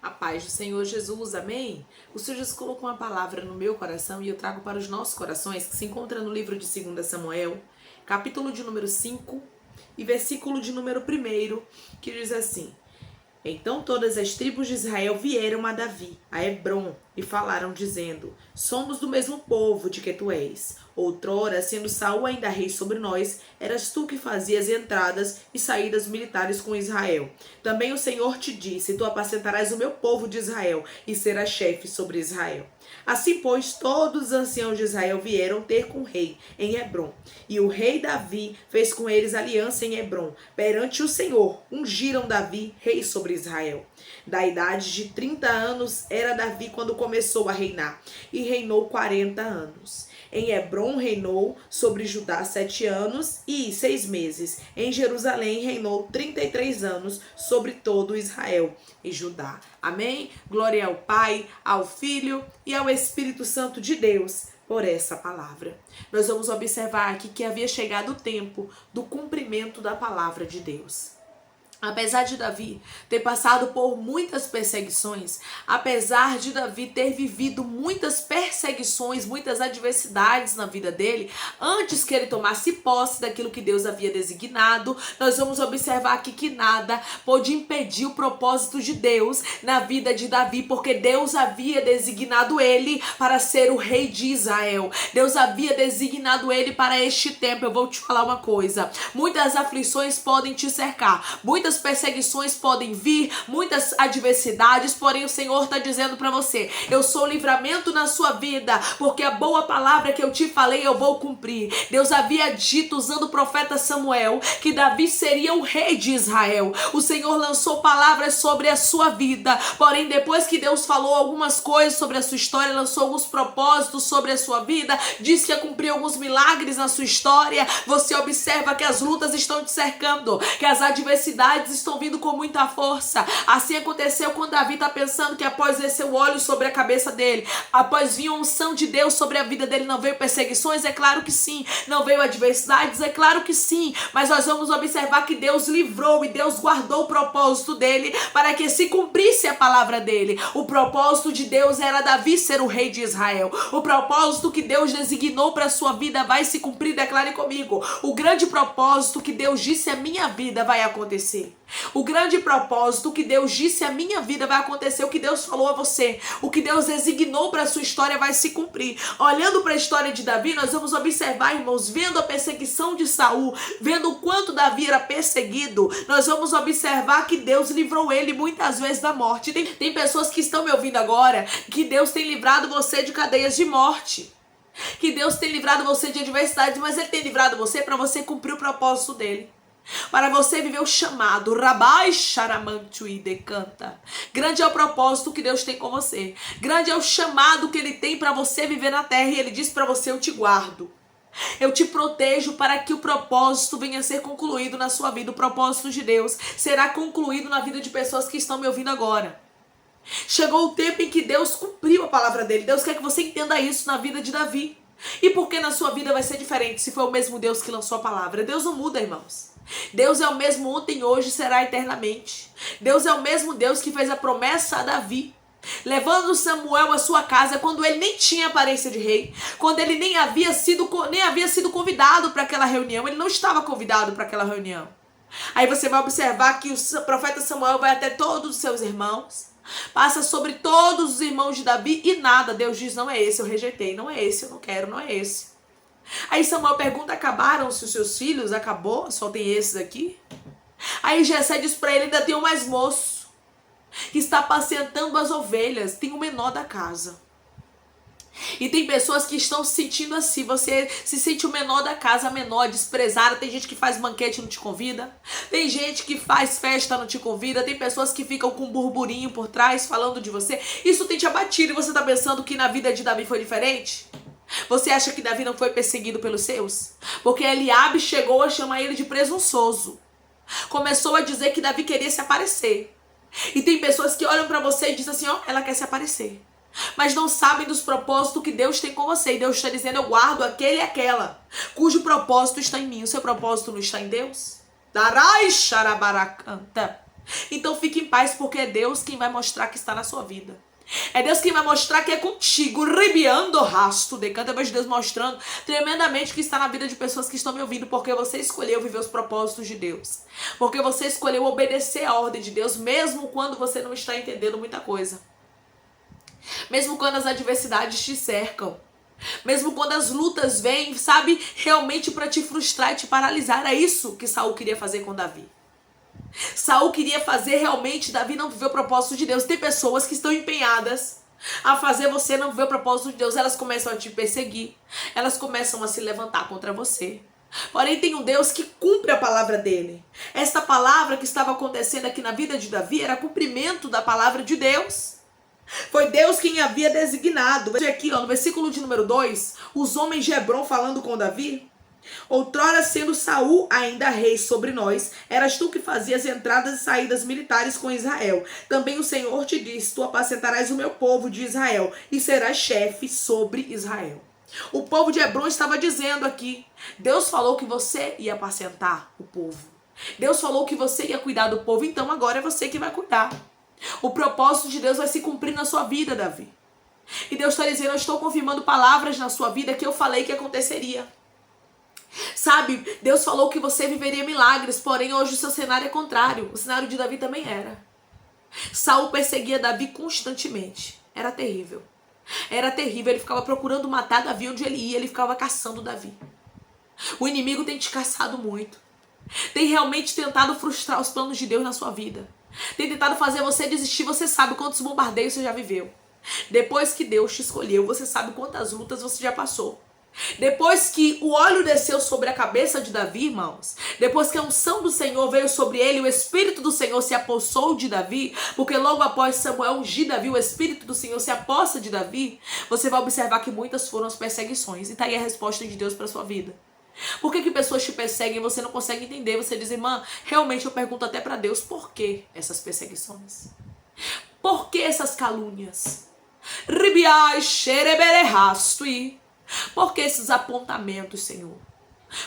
A paz do Senhor Jesus, amém? O Senhor Jesus colocou uma palavra no meu coração e eu trago para os nossos corações, que se encontra no livro de 2 Samuel, capítulo de número 5 e versículo de número 1, que diz assim: Então todas as tribos de Israel vieram a Davi, a Hebrom, e falaram, dizendo: Somos do mesmo povo de que tu és. Outrora, sendo Saul ainda rei sobre nós, eras tu que fazias entradas e saídas militares com Israel. Também o Senhor te disse: Tu apacentarás o meu povo de Israel e serás chefe sobre Israel. Assim, pois, todos os anciãos de Israel vieram ter com o rei em Hebrom. E o rei Davi fez com eles aliança em Hebrom. Perante o Senhor, ungiram Davi rei sobre Israel. Da idade de 30 anos era Davi quando começou a reinar, e reinou 40 anos. Em Hebrom reinou sobre Judá 7 anos e 6 meses. Em Jerusalém reinou 33 anos sobre todo Israel e Judá. Amém? Glória ao Pai, ao Filho e ao Espírito Santo de Deus por essa palavra. Nós vamos observar aqui que havia chegado o tempo do cumprimento da palavra de Deus. Apesar de Davi ter passado por muitas perseguições, apesar de Davi ter vivido muitas perseguições, muitas adversidades na vida dele, antes que ele tomasse posse daquilo que Deus havia designado, nós vamos observar aqui que nada pôde impedir o propósito de Deus na vida de Davi, porque Deus havia designado ele para ser o rei de Israel. Deus havia designado ele para este tempo. Eu vou te falar uma coisa: muitas aflições podem te cercar, muitas perseguições podem vir, muitas adversidades, porém o Senhor está dizendo para você: eu sou livramento na sua vida, porque a boa palavra que eu te falei eu vou cumprir. Deus havia dito, usando o profeta Samuel, que Davi seria o rei de Israel. O Senhor lançou palavras sobre a sua vida, porém depois que Deus falou algumas coisas sobre a sua história, lançou alguns propósitos sobre a sua vida, disse que ia cumprir alguns milagres na sua história, você observa que as lutas estão te cercando, que as adversidades estão vindo com muita força. Assim aconteceu quando Davi está pensando que após descer o óleo sobre a cabeça dele, após vir a unção de Deus sobre a vida dele, não veio perseguições? É claro que sim. Não veio adversidades? É claro que sim. Mas nós vamos observar que Deus livrou e Deus guardou o propósito dele para que se cumprisse a palavra dele. O propósito de Deus era Davi ser o rei de Israel. O propósito que Deus designou para a sua vida vai se cumprir. Declare comigo: o grande propósito que Deus disse a minha vida vai acontecer. O grande propósito que Deus disse a minha vida vai acontecer. O que Deus falou a você, o que Deus designou para a sua história vai se cumprir. Olhando para a história de Davi, nós vamos observar, irmãos, vendo a perseguição de Saul, vendo o quanto Davi era perseguido, nós vamos observar que Deus livrou ele muitas vezes da morte. Tem pessoas que estão me ouvindo agora, que Deus tem livrado você de cadeias de morte, que Deus tem livrado você de adversidades, mas Ele tem livrado você para você cumprir o propósito dele, para você viver o chamado. Rabai Sharamantui decanta. Grande é o propósito que Deus tem com você. Grande é o chamado que Ele tem para você viver na terra. E Ele diz para você: eu te guardo, eu te protejo para que o propósito venha a ser concluído na sua vida. O propósito de Deus será concluído na vida de pessoas que estão me ouvindo agora. Chegou o tempo em que Deus cumpriu a palavra dele. Deus quer que você entenda isso na vida de Davi. E por que na sua vida vai ser diferente se foi o mesmo Deus que lançou a palavra? Deus não muda, irmãos. Deus é o mesmo ontem, hoje e será eternamente. Deus é o mesmo Deus que fez a promessa a Davi, levando Samuel à sua casa quando ele nem tinha aparência de rei, quando ele nem havia sido convidado para aquela reunião. Ele não estava convidado para aquela reunião. Aí você vai observar que o profeta Samuel vai até todos os seus irmãos, passa sobre todos os irmãos de Davi e nada. Deus diz: não é esse, eu rejeitei, não é esse, eu não quero, não é esse. Aí Samuel pergunta: acabaram-se os seus filhos? Acabou? Só tem esses aqui? Aí Jessé diz para ele: ainda tem um mais moço, que está apacentando as ovelhas, tem o menor da casa. E tem pessoas que estão se sentindo assim. Você se sente o menor da casa, a menor, desprezada. Tem gente que faz banquete e não te convida. Tem gente que faz festa e não te convida. Tem pessoas que ficam com um burburinho por trás falando de você. Isso tem te abatido e você está pensando que na vida de Davi foi diferente? Você acha que Davi não foi perseguido pelos seus? Porque Eliabe chegou a chamar ele de presunçoso. Começou a dizer que Davi queria se aparecer. E tem pessoas que olham para você e dizem assim: ó, ela quer se aparecer, mas não sabem dos propósitos que Deus tem com você. E Deus está dizendo: eu guardo aquele e aquela cujo propósito está em mim. O seu propósito não está em Deus? Darai xarabaracanta. Então fique em paz, porque é Deus quem vai mostrar que está na sua vida. É Deus quem vai mostrar que é contigo. Ribiando rasto, decanta, mas Deus mostrando tremendamente que está na vida de pessoas que estão me ouvindo, porque você escolheu viver os propósitos de Deus. Porque você escolheu obedecer a ordem de Deus, mesmo quando você não está entendendo muita coisa. Mesmo quando as adversidades te cercam. Mesmo quando as lutas vêm, sabe, realmente para te frustrar e te paralisar. É isso que Saul queria fazer com Davi. Saul queria fazer realmente Davi não viver o propósito de Deus. Tem pessoas que estão empenhadas a fazer você não viver o propósito de Deus. Elas começam a te perseguir. Elas começam a se levantar contra você. Porém, tem um Deus que cumpre a palavra dele. Esta palavra que estava acontecendo aqui na vida de Davi era cumprimento da palavra de Deus. Foi Deus quem havia designado. Veja aqui, ó, no versículo de número 2, os homens de Hebron falando com Davi. Outrora, sendo Saul ainda rei sobre nós, eras tu que fazias entradas e saídas militares com Israel. Também o Senhor te disse, tu apacentarás o meu povo de Israel e serás chefe sobre Israel. O povo de Hebron estava dizendo aqui, Deus falou que você ia apacentar o povo. Deus falou que você ia cuidar do povo, então agora é você que vai cuidar. O propósito de Deus vai se cumprir na sua vida, Davi. E Deus está dizendo, eu estou confirmando palavras na sua vida que eu falei que aconteceria. Sabe, Deus falou que você viveria milagres, porém hoje o seu cenário é contrário. O cenário de Davi também era. Saul perseguia Davi constantemente. Era terrível. Era terrível, ele ficava procurando matar Davi onde ele ia, ele ficava caçando Davi. O inimigo tem te caçado muito. Tem realmente tentado frustrar os planos de Deus na sua vida. Tem tentado fazer você desistir, você sabe quantos bombardeios você já viveu. Depois que Deus te escolheu, você sabe quantas lutas você já passou. Depois que o óleo desceu sobre a cabeça de Davi, irmãos, depois que a unção do Senhor veio sobre ele, o Espírito do Senhor se apossou de Davi, porque logo após Samuel ungir Davi, o Espírito do Senhor se apossa de Davi, você vai observar que muitas foram as perseguições. E tá aí a resposta de Deus para sua vida. Por que pessoas te perseguem e você não consegue entender? Você diz, irmã, realmente eu pergunto até para Deus, por que essas perseguições? Por que essas calúnias? Ribiai xereberehastui. Por que esses apontamentos, Senhor?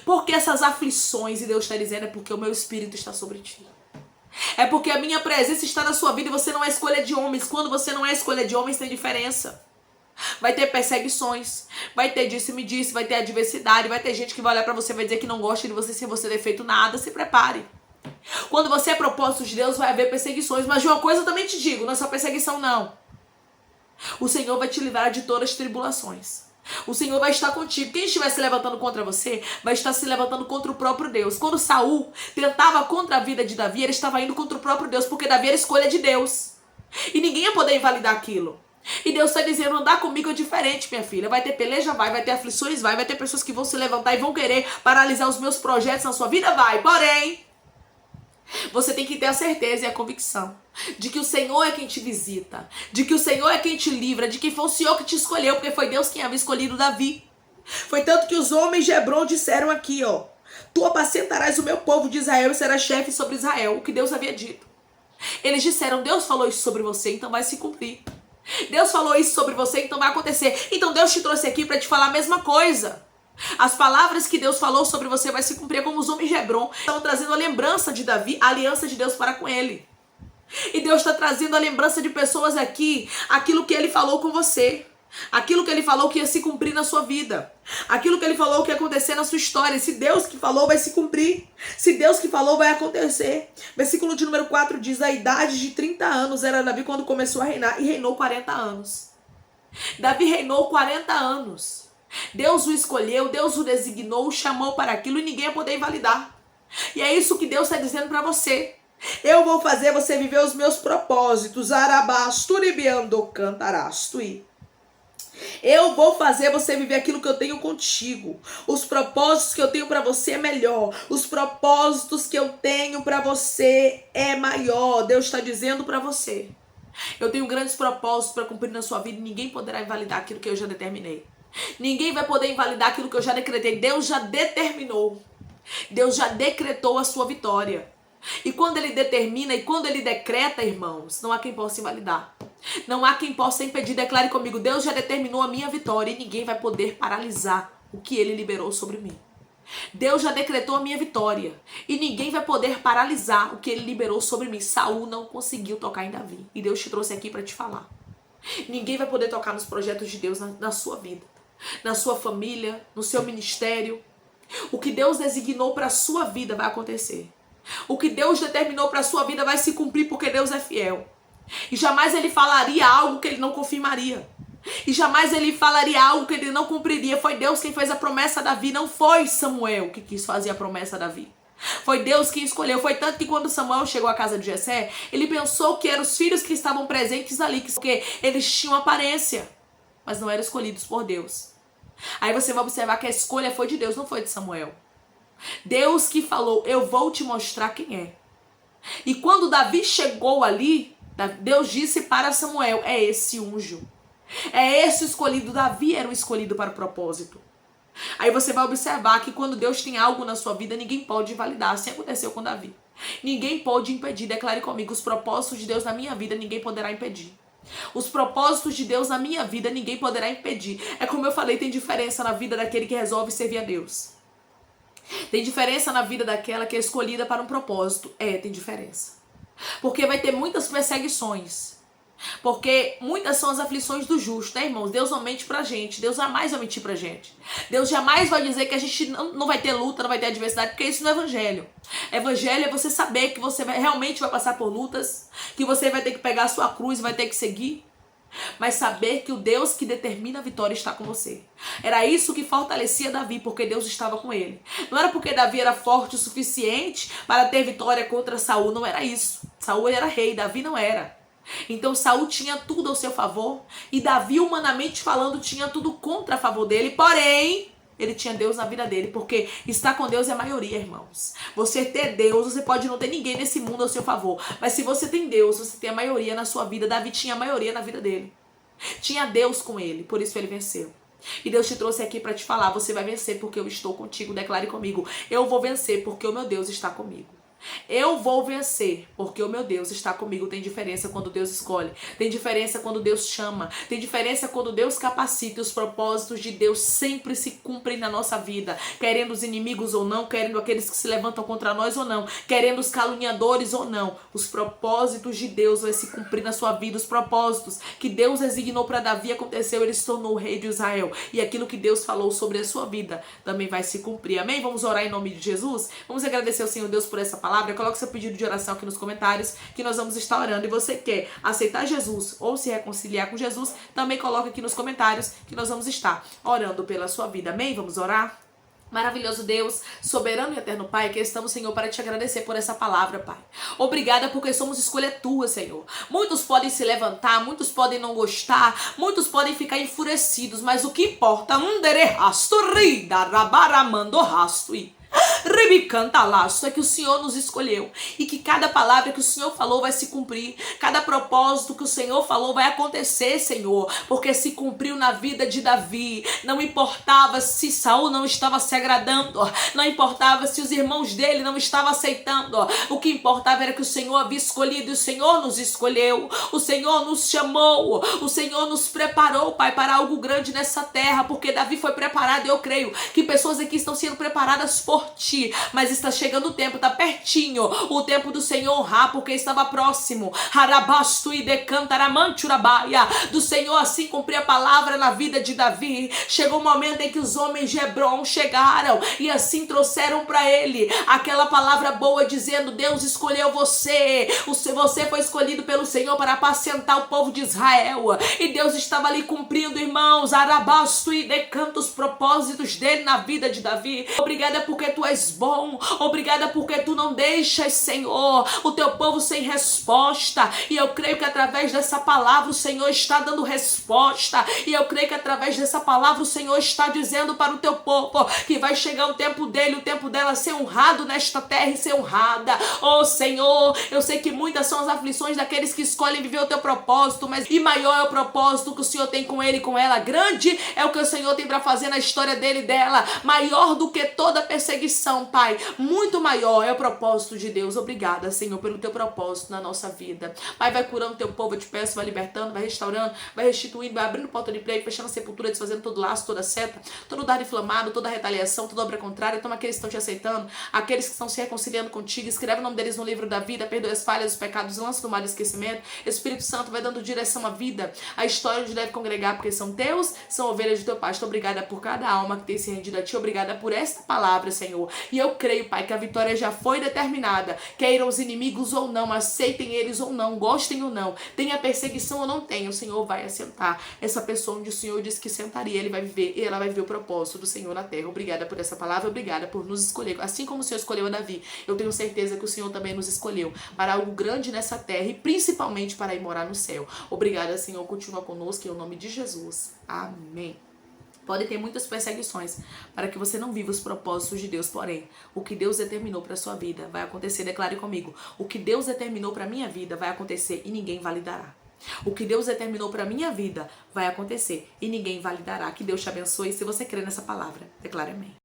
Por que essas aflições? E Deus está dizendo, é porque o meu Espírito está sobre ti. É porque a minha presença está na sua vida e você não é escolha de homens. Quando você não é escolha de homens, tem diferença. Vai ter perseguições, vai ter disse me disse, vai ter adversidade, vai ter gente que vai olhar pra você e vai dizer que não gosta de você sem você ter feito nada. Se prepare. Quando você é propósito de Deus, vai haver perseguições. Mas de uma coisa eu também te digo, não é só perseguição não. O Senhor vai te livrar de todas as tribulações. O Senhor vai estar contigo. Quem estiver se levantando contra você, vai estar se levantando contra o próprio Deus. Quando Saul tentava contra a vida de Davi, ele estava indo contra o próprio Deus, porque Davi era escolha de Deus. E ninguém ia poder invalidar aquilo. E Deus está dizendo, andar comigo é diferente, minha filha. Vai ter peleja, vai ter aflições, vai ter pessoas que vão se levantar e vão querer paralisar os meus projetos na sua vida, vai. Porém, você tem que ter a certeza e a convicção de que o Senhor é quem te visita, de que o Senhor é quem te livra, de que foi o Senhor que te escolheu, porque foi Deus quem havia escolhido Davi. Foi tanto que os homens de Hebron disseram aqui, ó, tu apacentarás o meu povo de Israel e serás chefe sobre Israel, o que Deus havia dito. Eles disseram, Deus falou isso sobre você, então vai se cumprir. Deus falou isso sobre você, então vai acontecer. Então Deus te trouxe aqui para te falar a mesma coisa. As palavras que Deus falou sobre você vai se cumprir, como os homens de Hebron estão trazendo a lembrança de Davi, a aliança de Deus para com ele. E Deus está trazendo a lembrança de pessoas aqui, aquilo que ele falou com você. Aquilo que ele falou que ia se cumprir na sua vida. Aquilo que ele falou que ia acontecer na sua história. Se Deus que falou vai se cumprir. Se Deus que falou vai acontecer. Versículo de número 4 diz, a idade de 30 anos era Davi quando começou a reinar. E reinou 40 anos. Davi reinou 40 anos. Deus o escolheu, Deus o designou, o chamou para aquilo e ninguém ia poder invalidar. E é isso que Deus está dizendo para você. Eu vou fazer você viver os meus propósitos. Arabasturibiando cantarastui. Eu vou fazer você viver aquilo que eu tenho contigo. Os propósitos que eu tenho para você é melhor. Os propósitos que eu tenho para você é maior. Deus está dizendo para você. Eu tenho grandes propósitos para cumprir na sua vida e ninguém poderá invalidar aquilo que eu já determinei. Ninguém vai poder invalidar aquilo que eu já decretei. Deus já determinou. Deus já decretou a sua vitória. E quando ele determina e quando ele decreta, irmãos, não há quem possa invalidar. Não há quem possa impedir. Declare comigo, Deus já determinou a minha vitória e ninguém vai poder paralisar o que ele liberou sobre mim. Deus já decretou a minha vitória. E ninguém vai poder paralisar o que ele liberou sobre mim. Saul não conseguiu tocar em Davi. E Deus te trouxe aqui para te falar. Ninguém vai poder tocar nos projetos de Deus na sua vida, na sua família, no seu ministério. O que Deus designou para a sua vida vai acontecer. O que Deus determinou para a sua vida vai se cumprir porque Deus é fiel. E jamais ele falaria algo que ele não confirmaria. E jamais ele falaria algo que ele não cumpriria. Foi Deus quem fez a promessa a Davi, não foi Samuel que quis fazer a promessa a Davi. Foi Deus que escolheu. Foi tanto que quando Samuel chegou à casa de Jessé, ele pensou que eram os filhos que estavam presentes ali, porque eles tinham aparência, mas não eram escolhidos por Deus. Aí você vai observar que a escolha foi de Deus, não foi de Samuel. Deus que falou, eu vou te mostrar quem é. E quando Davi chegou ali, Deus disse para Samuel, é esse unjo. É esse o escolhido. Davi era o escolhido para o propósito. Aí você vai observar que quando Deus tem algo na sua vida, ninguém pode invalidar. Assim aconteceu com Davi. Ninguém pode impedir. Declare comigo, os propósitos de Deus na minha vida, ninguém poderá impedir. Os propósitos de Deus na minha vida, ninguém poderá impedir. É como eu falei, tem diferença na vida daquele que resolve servir a Deus. Tem diferença na vida daquela que é escolhida para um propósito. Tem diferença. Porque vai ter muitas perseguições. Porque muitas são as aflições do justo, né, irmãos? Deus não mente pra gente. Deus jamais vai mentir pra gente. Deus jamais vai dizer que a gente não vai ter luta, não vai ter adversidade, porque isso não é evangelho. Evangelho é você saber que você realmente vai passar por lutas, que você vai ter que pegar a sua cruz e vai ter que seguir. Mas saber que o Deus que determina a vitória está com você. Era isso que fortalecia Davi, porque Deus estava com ele. Não era porque Davi era forte o suficiente para ter vitória contra Saul, não era isso. Saul era rei, Davi não era. Então Saul tinha tudo ao seu favor e Davi, humanamente falando, tinha tudo contra a favor dele, porém ele tinha Deus na vida dele, porque estar com Deus é a maioria, irmãos. Você ter Deus, você pode não ter ninguém nesse mundo ao seu favor, mas se você tem Deus, você tem a maioria na sua vida. Davi tinha a maioria na vida dele, tinha Deus com ele, por isso ele venceu. E Deus te trouxe aqui para te falar, você vai vencer porque eu estou contigo. Declare comigo, eu vou vencer porque o meu Deus está comigo. Eu vou vencer, porque o meu Deus está comigo. Tem diferença quando Deus escolhe. Tem diferença quando Deus chama. Tem diferença quando Deus capacita. Os propósitos de Deus sempre se cumprem na nossa vida. Querendo os inimigos ou não, querendo aqueles que se levantam contra nós ou não, querendo os caluniadores ou não. Os propósitos de Deus vão se cumprir na sua vida. Os propósitos que Deus designou para Davi aconteceu. Ele se tornou o rei de Israel. E aquilo que Deus falou sobre a sua vida também vai se cumprir. Amém? Vamos orar em nome de Jesus? Vamos agradecer ao Senhor Deus por essa palavra. Coloque seu pedido de oração aqui nos comentários, que nós vamos estar orando. E você quer aceitar Jesus ou se reconciliar com Jesus, também coloque aqui nos comentários, que nós vamos estar orando pela sua vida. Amém? Vamos orar? Maravilhoso Deus, soberano e eterno Pai, que estamos, Senhor, para te agradecer por essa palavra, Pai. Obrigada porque somos escolha tua, Senhor. Muitos podem se levantar, muitos podem não gostar, muitos podem ficar enfurecidos, mas o que importa, Rebicanta laço, é que o Senhor nos escolheu e que cada palavra que o Senhor falou vai se cumprir, cada propósito que o Senhor falou vai acontecer, Senhor, porque se cumpriu na vida de Davi. Não importava se Saul não estava se agradando, não importava se os irmãos dele não estavam aceitando, o que importava era que o Senhor havia escolhido e o Senhor nos escolheu, o Senhor nos chamou, o Senhor nos preparou, Pai, para algo grande nessa terra, porque Davi foi preparado. Eu creio que pessoas aqui estão sendo preparadas por ti, mas está chegando o tempo, está pertinho o tempo do Senhor honrar, porque estava próximo Harabastu e decantaramanchurabaia do Senhor assim cumprir a palavra na vida de Davi. Chegou o momento em que os homens de Hebron chegaram e assim trouxeram para ele aquela palavra boa, dizendo: Deus escolheu você, você foi escolhido pelo Senhor para apacentar o povo de Israel, e Deus estava ali cumprindo, irmãos, Harabastu e decanta os propósitos dele na vida de Davi. Obrigada porque tu és bom, obrigada porque tu não deixas, Senhor, o teu povo sem resposta, e eu creio que através dessa palavra o Senhor está dando resposta, e eu creio que através dessa palavra o Senhor está dizendo para o teu povo que vai chegar o tempo dele, o tempo dela ser honrado nesta terra e ser honrada. Oh Senhor, eu sei que muitas são as aflições daqueles que escolhem viver o teu propósito, mas e maior é o propósito que o Senhor tem com ele e com ela, grande é o que o Senhor tem para fazer na história dele e dela, maior do que toda perseguição perseguição, Pai, muito maior é o propósito de Deus. Obrigada, Senhor, pelo teu propósito na nossa vida. Pai, vai curando teu povo, eu te peço, vai libertando, vai restaurando, vai restituindo, vai abrindo porta de emprego, fechando a sepultura, desfazendo todo laço, toda seta, todo dardo inflamado, toda retaliação, toda obra contrária. Toma aqueles que estão te aceitando, aqueles que estão se reconciliando contigo, escreve o nome deles no livro da vida, perdoe as falhas, os pecados, lança do mar do esquecimento. Espírito Santo vai dando direção à vida, a história onde deve congregar, porque são teus, são ovelhas do teu pastor. Obrigada por cada alma que tem se rendido a ti, obrigada por esta palavra, Senhor. E eu creio, Pai, que a vitória já foi determinada, queiram os inimigos ou não, aceitem eles ou não, gostem ou não, tenha perseguição ou não tenha, o Senhor vai assentar essa pessoa onde o Senhor disse que sentaria, ele vai viver e ela vai viver o propósito do Senhor na terra. Obrigada por essa palavra, obrigada por nos escolher, assim como o Senhor escolheu a Davi, eu tenho certeza que o Senhor também nos escolheu para algo grande nessa terra e principalmente para ir morar no céu. Obrigada, Senhor, continua conosco em nome de Jesus. Amém. Pode ter muitas perseguições para que você não viva os propósitos de Deus, porém, o que Deus determinou para a sua vida vai acontecer. Declare comigo: o que Deus determinou para a minha vida vai acontecer e ninguém validará. O que Deus determinou para a minha vida vai acontecer e ninguém validará. Que Deus te abençoe. Se você crê nessa palavra, declare amém.